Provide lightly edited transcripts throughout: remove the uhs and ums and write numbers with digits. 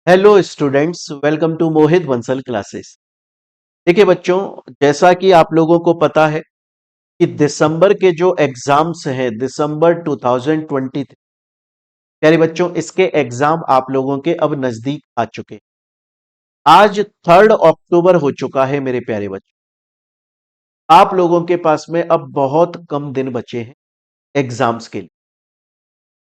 Hello students, welcome to Mohit Bansal classes. देखिए बच्चों, जैसा कि आप लोगों को पता है कि दिसंबर के जो एग्जाम्स हैं, दिसंबर 2023, प्यारे बच्चों, इसके एग्जाम आप लोगों के अब नजदीक आ चुके हैं। आज 3 अक्टूबर हो चुका है मेरे प्यारे बच्चों। आप लोगों के पास में अब बहुत कम दिन बचे हैं एग्जाम्स के लिए।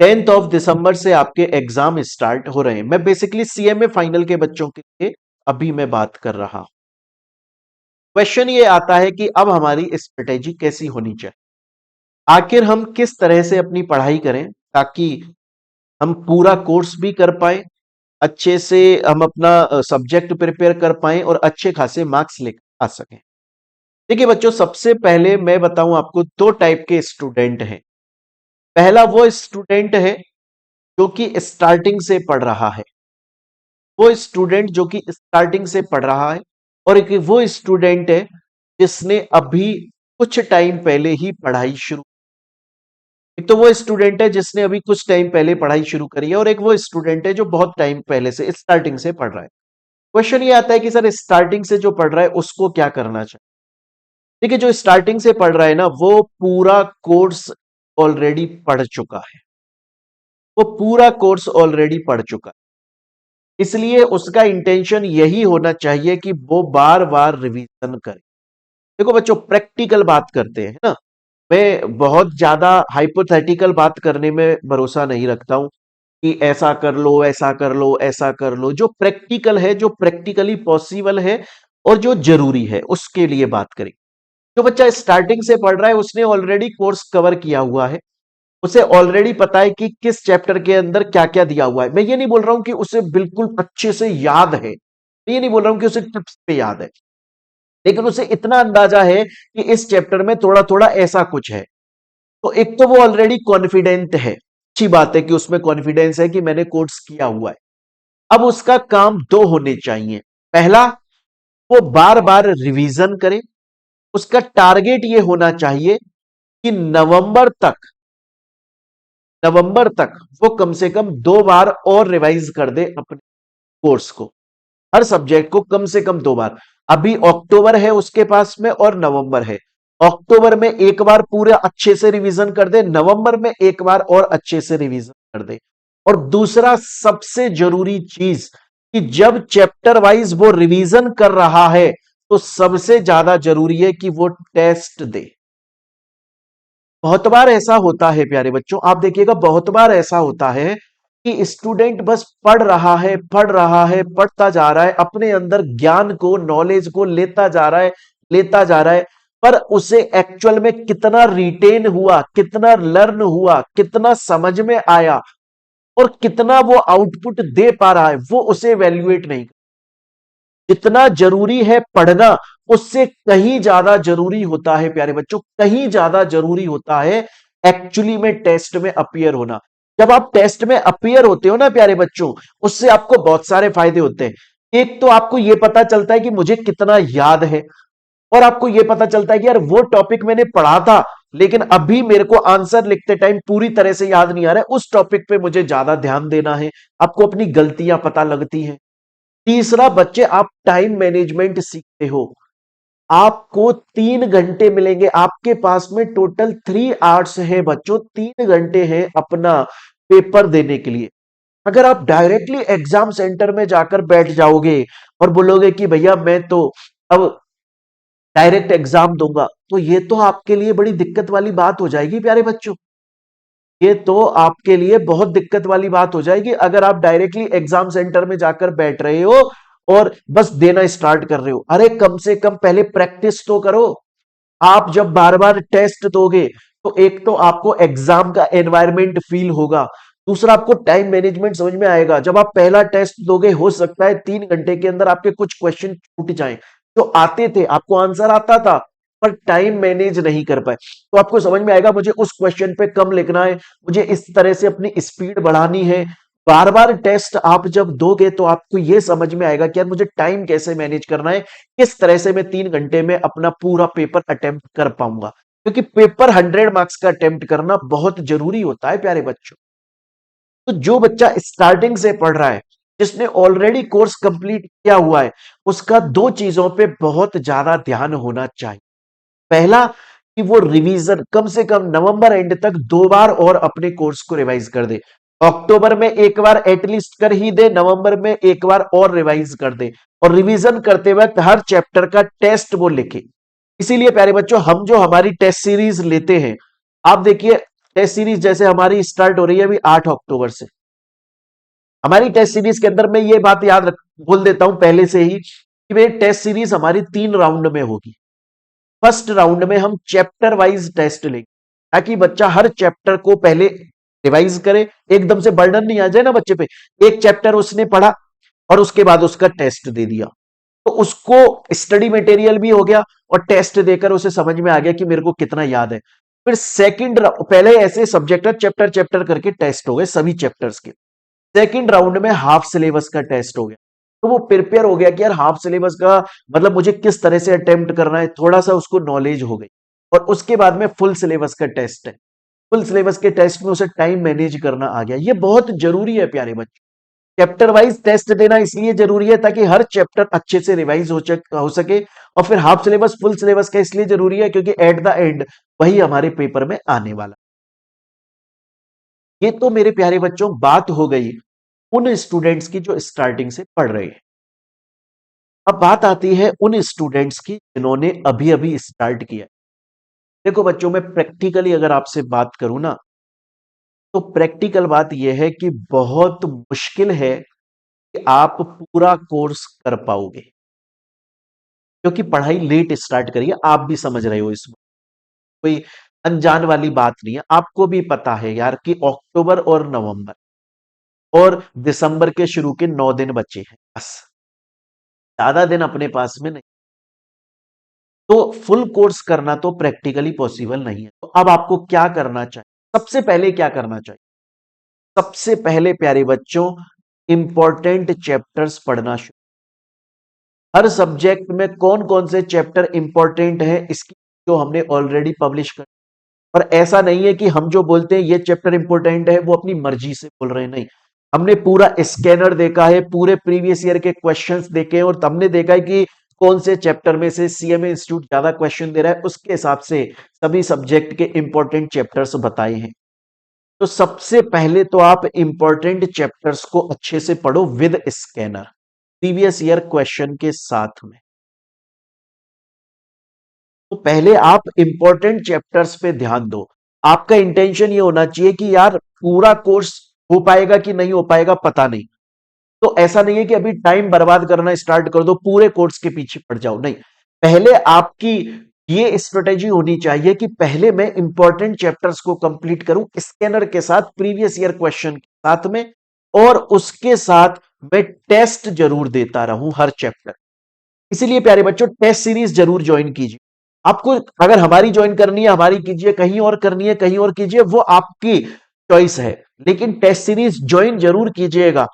10 दिसंबर से आपके एग्जाम स्टार्ट हो रहे हैं। मैं बेसिकली सीएमए फाइनल के बच्चों के लिए अभी मैं बात कर रहा हूं। क्वेश्चन ये आता है कि अब हमारी स्ट्रेटेजी कैसी होनी चाहिए। आखिर हम किस तरह से अपनी पढ़ाई करें ताकि हम पूरा कोर्स भी कर पाए, अच्छे से हम अपना सब्जेक्ट प्रिपेयर कर पाए और अच्छे खासे मार्क्स लेकर आ सकें। देखिए बच्चों, सबसे पहले मैं बताऊं आपको, दो टाइप के स्टूडेंट हैं। पहला वो स्टूडेंट है जो कि स्टार्टिंग से पढ़ रहा है, वो स्टूडेंट जो कि स्टार्टिंग से पढ़ रहा है। और एक वो स्टूडेंट है जिसने अभी कुछ टाइम पहले ही पढ़ाई शुरू। एक तो वो स्टूडेंट है जिसने अभी कुछ टाइम पहले पढ़ाई शुरू करी है, और एक वो स्टूडेंट है जो बहुत टाइम पहले से स्टार्टिंग से पढ़ रहा है। क्वेश्चन ये आता है कि सर, स्टार्टिंग से जो पढ़ रहा है उसको क्या करना चाहिए। देखिए, जो स्टार्टिंग से पढ़ रहा है ना, वो पूरा कोर्स ऑलरेडी पढ़ चुका है। वो पूरा कोर्स ऑलरेडी पढ़ चुका है, इसलिए उसका इंटेंशन यही होना चाहिए कि वो बार बार रिवीजन करे। देखो बच्चों, प्रैक्टिकल बात करते हैं ना। मैं बहुत ज्यादा हाइपोथेटिकल बात करने में भरोसा नहीं रखता हूं कि ऐसा कर लो, ऐसा कर लो, ऐसा कर लो। जो प्रैक्टिकल है, जो प्रैक्टिकली पॉसिबल है और जो जरूरी है, उसके लिए बात करें। जो बच्चा स्टार्टिंग से पढ़ रहा है उसने ऑलरेडी कोर्स कवर किया हुआ है। उसे ऑलरेडी पता है कि किस चैप्टर के अंदर क्या क्या दिया हुआ है। मैं ये नहीं बोल रहा हूं कि उसे बिल्कुल अच्छे से याद है, मैं ये नहीं बोल रहा हूं कि उसे टिप्स पे याद है, लेकिन उसे इतना अंदाजा है कि इस चैप्टर में थोड़ा थोड़ा ऐसा कुछ है। तो एक तो वो ऑलरेडी कॉन्फिडेंट है, अच्छी बात है कि उसमें कॉन्फिडेंस है कि मैंने कोर्स किया हुआ है। अब उसका काम दो होने चाहिए। पहला, वो बार बार रिवीजन करे। उसका टारगेट ये होना चाहिए कि नवंबर तक वो कम से कम 2 बार और रिवाइज कर दे अपने कोर्स को, हर सब्जेक्ट को कम से कम 2 बार। अभी अक्टूबर है उसके पास में और नवंबर है। अक्टूबर में एक बार पूरे अच्छे से रिवीजन कर दे, नवंबर में एक बार और अच्छे से रिवीजन कर दे। और दूसरा सबसे जरूरी चीज, कि जब चैप्टर वाइज वो रिवीजन कर रहा है तो सबसे ज्यादा जरूरी है कि वो टेस्ट दे। बहुत बार ऐसा होता है प्यारे बच्चों, आप देखिएगा, बहुत बार ऐसा होता है कि स्टूडेंट बस पढ़ रहा है, पढ़ रहा है, पढ़ता जा रहा है, अपने अंदर ज्ञान को, नॉलेज को लेता जा रहा है, लेता जा रहा है। पर उसे एक्चुअल में कितना रिटेन हुआ, कितना लर्न हुआ, कितना समझ में आया और कितना वो आउटपुट दे पा रहा है, वो उसे वैल्यूएट नहीं। जितना जरूरी है पढ़ना, उससे कहीं ज्यादा जरूरी होता है प्यारे बच्चों, कहीं ज्यादा जरूरी होता है एक्चुअली में टेस्ट में अपीयर होना। जब आप टेस्ट में अपीयर होते हो ना प्यारे बच्चों, उससे आपको बहुत सारे फायदे होते हैं। एक तो आपको यह पता चलता है कि मुझे कितना याद है, और आपको यह पता चलता है कि यार वो टॉपिक मैंने पढ़ा था, लेकिन अभी मेरे को आंसर लिखते टाइम पूरी तरह से याद नहीं आ रहा है, उस टॉपिक पे मुझे ज्यादा ध्यान देना है। आपको अपनी गलतियां पता लगती हैं। तीसरा, बच्चे, आप टाइम मैनेजमेंट सीखते हो। आपको 3 घंटे मिलेंगे, आपके पास में टोटल 3 आवर्स है बच्चों, 3 घंटे हैं अपना पेपर देने के लिए। अगर आप डायरेक्टली एग्जाम सेंटर में जाकर बैठ जाओगे और बोलोगे कि भैया मैं तो अब डायरेक्ट एग्जाम दूंगा, तो ये तो आपके लिए बड़ी दिक्कत वाली बात हो जाएगी प्यारे बच्चों। ये तो आपके लिए बहुत दिक्कत वाली बात हो जाएगी अगर आप डायरेक्टली एग्जाम सेंटर में जाकर बैठ रहे हो और बस देना स्टार्ट कर रहे हो। अरे कम से कम पहले प्रैक्टिस तो करो। आप जब बार बार टेस्ट दोगे तो एक तो आपको एग्जाम का एनवायरनमेंट फील होगा, दूसरा आपको टाइम मैनेजमेंट समझ में आएगा। जब आप पहला टेस्ट दोगे, हो सकता है 3 घंटे के अंदर आपके कुछ क्वेश्चन छूट जाएं, जो आते थे, आपको आंसर आता था, पर टाइम मैनेज नहीं कर पाए। तो आपको समझ में आएगा मुझे उस क्वेश्चन पे कम लिखना है, मुझे इस तरह से अपनी स्पीड बढ़ानी है। बार बार टेस्ट आप जब दोगे तो आपको यह समझ में आएगा कि यार मुझे टाइम कैसे मैनेज करना है, किस तरह से मैं 3 घंटे में अपना पूरा पेपर अटेम्प्ट कर पाऊंगा। क्योंकि पेपर 100 मार्क्स का अटेम्प्ट करना बहुत जरूरी होता है प्यारे बच्चों। तो जो बच्चा स्टार्टिंग से पढ़ रहा है, जिसने ऑलरेडी कोर्स कंप्लीट किया हुआ है उसका दो चीजों पे बहुत ज्यादा ध्यान होना चाहिए। पहला कि वो रिवीजन कम से कम नवंबर एंड तक 2 बार और अपने कोर्स को रिवाइज कर दे। अक्टूबर में एक बार एटलीस्ट कर ही दे, नवंबर में एक बार और रिवाइज कर दे, और रिवीजन करते वक्त हर चैप्टर का टेस्ट वो लिखे। इसीलिए प्यारे बच्चों हम जो हमारी टेस्ट सीरीज लेते हैं, आप देखिए टेस्ट सीरीज जैसे हमारी स्टार्ट हो रही है अभी 8 अक्टूबर से। हमारी टेस्ट सीरीज के अंदर मैं ये बात याद रख बोल देता हूं पहले से ही कि वे टेस्ट सीरीज हमारी 3 राउंड में होगी। फर्स्ट राउंड में हम चैप्टर वाइज टेस्ट लेंगे ताकि बच्चा हर चैप्टर को पहले रिवाइज करे, एकदम से बर्डन नहीं आ जाए ना बच्चे पे। एक चैप्टर उसने पढ़ा और उसके बाद उसका टेस्ट दे दिया, तो उसको स्टडी मटेरियल भी हो गया और टेस्ट देकर उसे समझ में आ गया कि मेरे को कितना याद है। फिर सेकंड, पहले ऐसे सब्जेक्ट चैप्टर चैप्टर करके टेस्ट हो गए सभी चैप्टर्स के। सेकंड राउंड में हाफ सिलेबस का टेस्ट हो गया, तो वो प्रिपेयर हो गया कि यार हाफ सिलेबस का मतलब मुझे किस तरह से अटेम्प्ट करना है, थोड़ा सा उसको नॉलेज हो गई। और उसके बाद में फुल सिलेबस का टेस्ट है। फुल सिलेबस के टेस्ट में उसे टाइम मैनेज करना आ गया। ये बहुत जरूरी है प्यारे बच्चे। चैप्टर वाइज टेस्ट देना इसलिए जरूरी है ताकि हर चैप्टर अच्छे से रिवाइज हो सके। और फिर हाफ सिलेबस फुल सिलेबस का इसलिए जरूरी है क्योंकि एट द एंड वही हमारे पेपर में आने वाला। ये तो मेरे प्यारे बच्चों बात हो गई उन स्टूडेंट्स की जो स्टार्टिंग से पढ़ रहे हैं। अब बात आती है उन स्टूडेंट्स की जिन्होंने अभी अभी स्टार्ट किया है। देखो बच्चों, मैं प्रैक्टिकली अगर आपसे बात करूं ना, तो प्रैक्टिकल बात यह है कि बहुत मुश्किल है कि आप पूरा कोर्स कर पाओगे, क्योंकि पढ़ाई लेट स्टार्ट करिए। आप भी समझ रहे हो, इसमें कोई अनजान वाली बात नहीं है। आपको भी पता है यार कि अक्टूबर और नवंबर और दिसंबर के शुरू के 9 दिन बचे हैं बस, ज्यादा दिन अपने पास में नहीं। तो फुल कोर्स करना तो प्रैक्टिकली पॉसिबल नहीं है। तो अब आपको क्या करना चाहिए? सबसे पहले क्या करना चाहिए? सबसे पहले प्यारे बच्चों, इंपॉर्टेंट चैप्टर्स पढ़ना शुरू। हर सब्जेक्ट में कौन कौन से चैप्टर इंपॉर्टेंट है इसकी जो हमने ऑलरेडी पब्लिश कर। और ऐसा नहीं है कि हम जो बोलते हैं ये चैप्टर इंपॉर्टेंट है वो अपनी मर्जी से बोल रहे हैं, नहीं। हमने पूरा स्कैनर देखा है, पूरे प्रीवियस ईयर के क्वेश्चंस देखे हैं और हमने देखा है कि कौन से चैप्टर में से सीएमए इंस्टीट्यूट ज्यादा क्वेश्चन दे रहा है, उसके हिसाब से सभी सब्जेक्ट के इंपॉर्टेंट चैप्टर्स बताए हैं। तो सबसे पहले तो आप इंपॉर्टेंट चैप्टर्स को अच्छे से पढ़ो with scanner, previous year question के साथ में। तो पहले आप इंपॉर्टेंट चैप्टर्स पे ध्यान दो। आपका इंटेंशन ये होना चाहिए कि यार पूरा कोर्स हो पाएगा कि नहीं हो पाएगा पता नहीं। तो ऐसा नहीं है कि अभी टाइम बर्बाद करना स्टार्ट कर दो, पूरे कोर्स के पीछे पड़ जाओ, नहीं। पहले आपकी ये स्ट्रेटेजी होनी चाहिए कि पहले मैं इंपॉर्टेंट चैप्टर्स को कंप्लीट करूं स्कैनर के साथ, प्रीवियस ईयर क्वेश्चन के साथ में, और उसके साथ मैं टेस्ट जरूर देता रहूं हर चैप्टर। इसीलिए प्यारे बच्चों टेस्ट सीरीज जरूर ज्वाइन कीजिए। आपको अगर हमारी ज्वाइन करनी है हमारी कीजिए, कहीं और करनी है कहीं और कीजिए, वो आपकी चॉइस है, लेकिन टेस्ट सीरीज ज्वाइन जरूर कीजिएगा।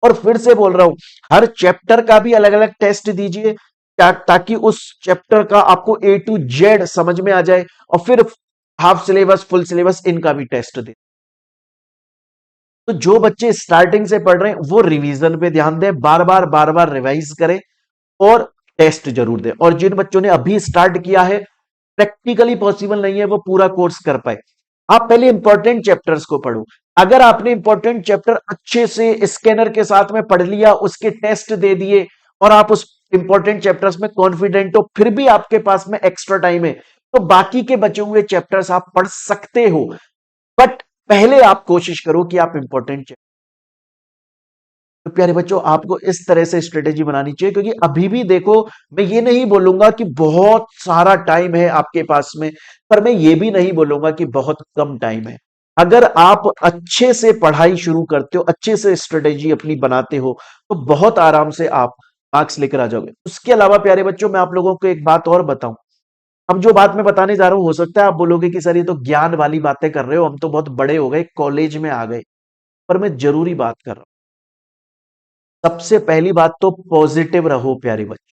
और फिर से बोल रहा हूं, हर चैप्टर का भी अलग अलग टेस्ट दीजिए ताकि उस चैप्टर का आपको ए टू जेड समझ में आ जाए। और फिर हाफ सिलेबस फुल सिलेबस इनका भी टेस्ट दे। तो जो बच्चे स्टार्टिंग से पढ़ रहे हैं वो रिवीजन पे ध्यान दें, बार बार रिवाइज करें और टेस्ट जरूर दें। और जिन बच्चों ने अभी स्टार्ट किया है, प्रैक्टिकली पॉसिबल नहीं है वो पूरा कोर्स कर पाए, आप पहले इंपॉर्टेंट चैप्टर्स को पढ़ो। अगर आपने इंपॉर्टेंट चैप्टर अच्छे से स्कैनर के साथ में पढ़ लिया, उसके टेस्ट दे दिए और आप उस इंपॉर्टेंट चैप्टर्स में कॉन्फिडेंट हो, फिर भी आपके पास में एक्स्ट्रा टाइम है, तो बाकी के बचे हुए चैप्टर्स आप पढ़ सकते हो। बट पहले आप कोशिश करो कि आप इंपॉर्टेंट। तो प्यारे बच्चों आपको इस तरह से स्ट्रेटेजी बनानी चाहिए, क्योंकि अभी भी देखो, मैं ये नहीं बोलूंगा कि बहुत सारा टाइम है आपके पास में, पर मैं ये भी नहीं बोलूंगा कि बहुत कम टाइम है। अगर आप अच्छे से पढ़ाई शुरू करते हो, अच्छे से स्ट्रेटेजी अपनी बनाते हो, तो बहुत आराम से आप मार्क्स लेकर आ जाओगे। उसके अलावा प्यारे बच्चों मैं आप लोगों को एक बात और बताऊं। अब जो बात मैं बताने जा रहा हूं, हो सकता है आप बोलोगे कि सर ये तो ज्ञान वाली बातें कर रहे हो, हम तो बहुत बड़े हो गए, कॉलेज में आ गए। पर मैं जरूरी बात कर रहा हूं। सबसे पहली बात तो पॉजिटिव रहो प्यारे बच्चे।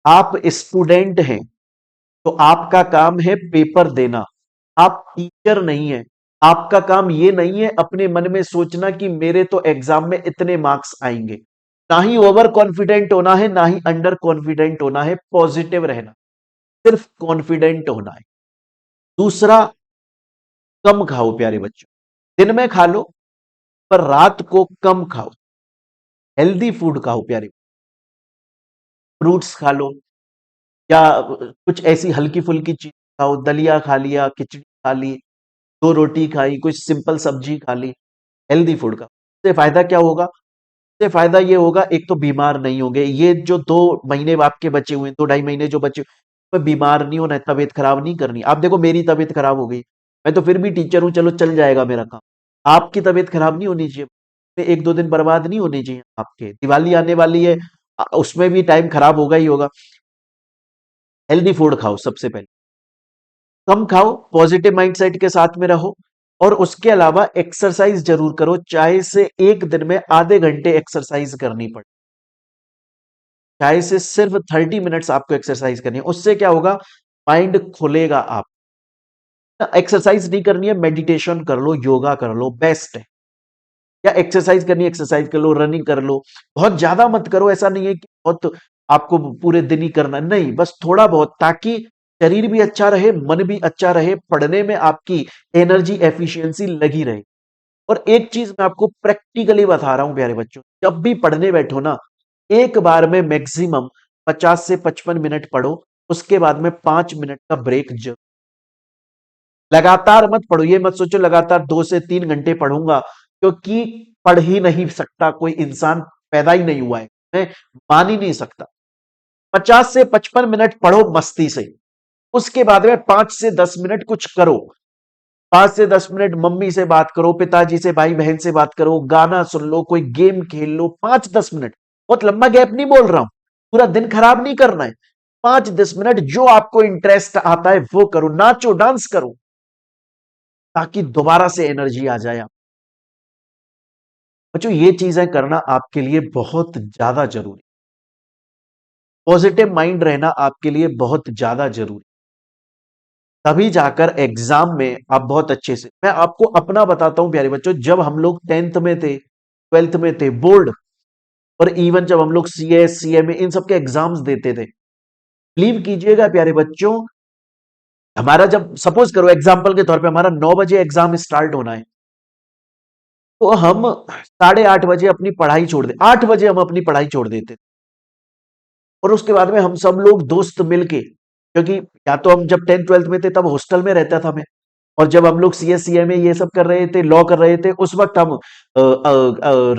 आप स्टूडेंट हैं तो आपका काम है पेपर देना, आप टीचर नहीं है। आपका काम ये नहीं है अपने मन में सोचना कि मेरे तो एग्जाम में इतने मार्क्स आएंगे। ना ही ओवर कॉन्फिडेंट होना है, ना ही अंडर कॉन्फिडेंट होना है, पॉजिटिव रहना, सिर्फ कॉन्फिडेंट होना है। दूसरा, कम खाओ प्यारे बच्चों। दिन में खा लो, पर रात को कम खाओ। हेल्दी फूड खाओ प्यारे। फ्रूट्स खा लो, या कुछ ऐसी हल्की फुल्की चीज खाओ, दलिया खा लिया, खिचड़ी खा ली, दो रोटी खाई, कुछ सिंपल सब्जी खा ली। हेल्दी फूड का इससे फायदा क्या होगा? इससे फायदा ये होगा, एक तो बीमार नहीं होंगे। ये जो 2 महीने आपके बचे हुए हैं, 2 ढाई महीने जो बचे हुए, मैं बीमार नहीं होना है, तबीयत खराब नहीं करनी। आप देखो मेरी तबीयत खराब हो गई, मैं तो फिर भी टीचर हूं, चलो चल जाएगा मेरा काम। आपकी तबीयत खराब नहीं होनी चाहिए, 1-2 दिन बर्बाद नहीं होने चाहिए आपके। दिवाली आने वाली है, उसमें भी टाइम खराब होगा ही होगा। हेल्दी फूड खाओ सबसे पहले, कम खाओ, पॉजिटिव माइंडसेट के साथ में रहो, और उसके अलावा एक्सरसाइज जरूर करो, चाहे से एक दिन में आधे घंटे एक्सरसाइज करनी पड़े, चाहे से सिर्फ 30 मिनट्स आपको एक्सरसाइज करनी है। उससे क्या होगा? माइंड खुलेगा। आप एक्सरसाइज नहीं करनी है, मेडिटेशन कर लो, योगा कर लो, बेस्ट है। या एक्सरसाइज करनी है, एक्सरसाइज कर लो, रनिंग कर लो। बहुत ज्यादा मत करो, ऐसा नहीं है कि बहुत आपको पूरे दिन ही करना, नहीं, बस थोड़ा बहुत, ताकि शरीर भी अच्छा रहे, मन भी अच्छा रहे, पढ़ने में आपकी एनर्जी एफिशिएंसी लगी रहे। और एक चीज मैं आपको प्रैक्टिकली बता रहा हूं प्यारे बच्चों, जब भी पढ़ने बैठो ना, एक बार में मैक्सिमम 50 से 55 मिनट पढ़ो, उसके बाद में 5 मिनट का ब्रेक। लगातार मत पढ़ो, ये मत सोचो लगातार 2 से 3 घंटे पढ़ूंगा, क्योंकि पढ़ ही नहीं सकता कोई इंसान, पैदा ही नहीं हुआ है, मैं मान ही नहीं सकता। 50 से 55 मिनट पढ़ो मस्ती से, उसके बाद में 5 से 10 मिनट कुछ करो। 5 से 10 मिनट मम्मी से बात करो, पिताजी से, भाई बहन से बात करो, गाना सुन लो, कोई गेम खेल लो। 5-10 मिनट, बहुत लंबा गैप नहीं बोल रहा हूं, पूरा दिन खराब नहीं करना है। 5-10 मिनट जो आपको इंटरेस्ट आता है वो करो, नाचो, डांस करो, ताकि दोबारा से एनर्जी आ जाए। बच्चों ये चीजें करना आपके लिए बहुत ज्यादा जरूरी, पॉजिटिव माइंड रहना आपके लिए बहुत ज्यादा जरूरी, तभी जाकर एग्जाम में आप बहुत अच्छे से। मैं आपको अपना बताता हूं प्यारे बच्चों, जब हम लोग 10th में थे, 12th में थे, बोर्ड, और इवन जब हम लोग सीएस, सीएमए, इन सब के एग्जाम्स देते थे, बिलीव कीजिएगा प्यारे बच्चों, हमारा जब सपोज करो एग्जाम्पल के तौर पे हमारा 9 बजे एग्जाम स्टार्ट होना है, तो हम 8:30 बजे अपनी पढ़ाई छोड़ दे, 8 बजे हम अपनी पढ़ाई छोड़ देते, और उसके बाद में हम सब लोग दोस्त मिलके, क्योंकि या तो हम जब 10th 12th में थे तब हॉस्टल में रहता था मैं, और जब हम लोग सीएस, सीएमए ये सब कर रहे थे, लॉ कर रहे थे, उस वक्त हम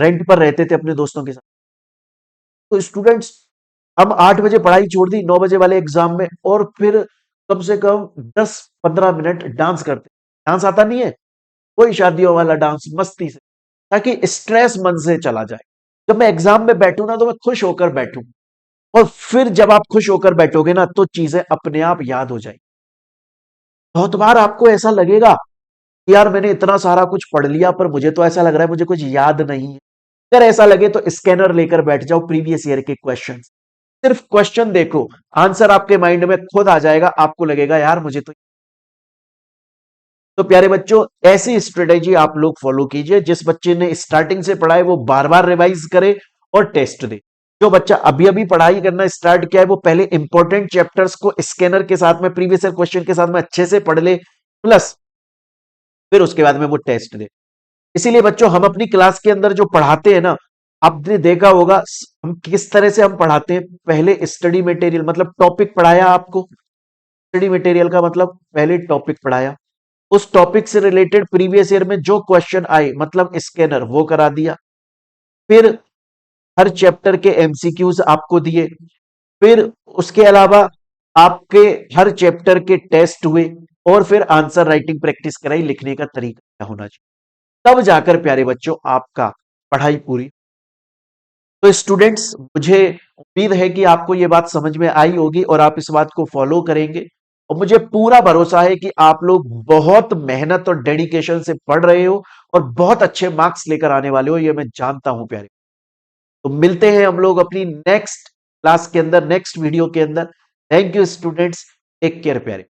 रेंट पर रहते थे अपने दोस्तों के साथ। तो स्टूडेंट्स, हम 8 बजे पढ़ाई छोड़ दी 9 बजे वाले एग्जाम में, और फिर कम से कम 10-15 मिनट डांस करते। डांस आता नहीं है? कोई शादियों वाला डांस, मस्ती से, ताकि स्ट्रेस मन से चला जाए। जब मैं एग्जाम में बैठूं ना, तो मैं खुश होकर बैठूं, और फिर जब आप खुश होकर बैठोगे ना, तो चीजें अपने आप याद हो जाएगी। बहुत बार आपको ऐसा लगेगा कि यार मैंने इतना सारा कुछ पढ़ लिया, पर मुझे तो ऐसा लग रहा है मुझे कुछ याद नहीं है। अगर ऐसा लगे तो स्कैनर लेकर बैठ जाओ, प्रीवियस ईयर के क्वेश्चन, सिर्फ क्वेश्चन देखो, आंसर आपके माइंड में खुद आ जाएगा, आपको लगेगा यार मुझे तो प्यारे बच्चों, ऐसी स्ट्रेटेजी आप लोग फॉलो कीजिए। जिस बच्चे ने स्टार्टिंग से पढ़ा है वो बार बार रिवाइज करे और टेस्ट दे। जो बच्चा अभी अभी पढ़ाई करना स्टार्ट किया है, वो पहले इंपॉर्टेंट चैप्टर्स को स्कैनर के साथ में, प्रीवियस ईयर क्वेश्चन के साथ में अच्छे से पढ़ ले, प्लस फिर उसके बाद में वो टेस्ट दे। इसीलिए बच्चों, हम अपनी क्लास के अंदर जो पढ़ाते हैं ना, आपने देखा होगा हम किस तरह से हम पढ़ाते हैं। पहले स्टडी मटेरियल मतलब टॉपिक पढ़ाया आपको, स्टडी मटेरियल का मतलब पहले टॉपिक पढ़ाया, उस टॉपिक से रिलेटेड प्रीवियस ईयर में जो क्वेश्चन आए मतलब स्कैनर वो करा दिया, फिर हर चैप्टर के एमसीक्यूज आपको दिए, फिर उसके अलावा आपके हर चैप्टर के टेस्ट हुए, और फिर आंसर राइटिंग प्रैक्टिस कराई, लिखने का तरीका क्या होना चाहिए, तब जाकर प्यारे बच्चों आपका पढ़ाई पूरी। तो स्टूडेंट्स, मुझे उम्मीद है कि आपको ये बात समझ में आई होगी और आप इस बात को फॉलो करेंगे, और मुझे पूरा भरोसा है कि आप लोग बहुत मेहनत और डेडिकेशन से पढ़ रहे हो और बहुत अच्छे मार्क्स लेकर आने वाले हो, ये मैं जानता हूं प्यारे। तो मिलते हैं हम लोग अपनी नेक्स्ट क्लास के अंदर, नेक्स्ट वीडियो के अंदर। Thank you students, take care प्यारे।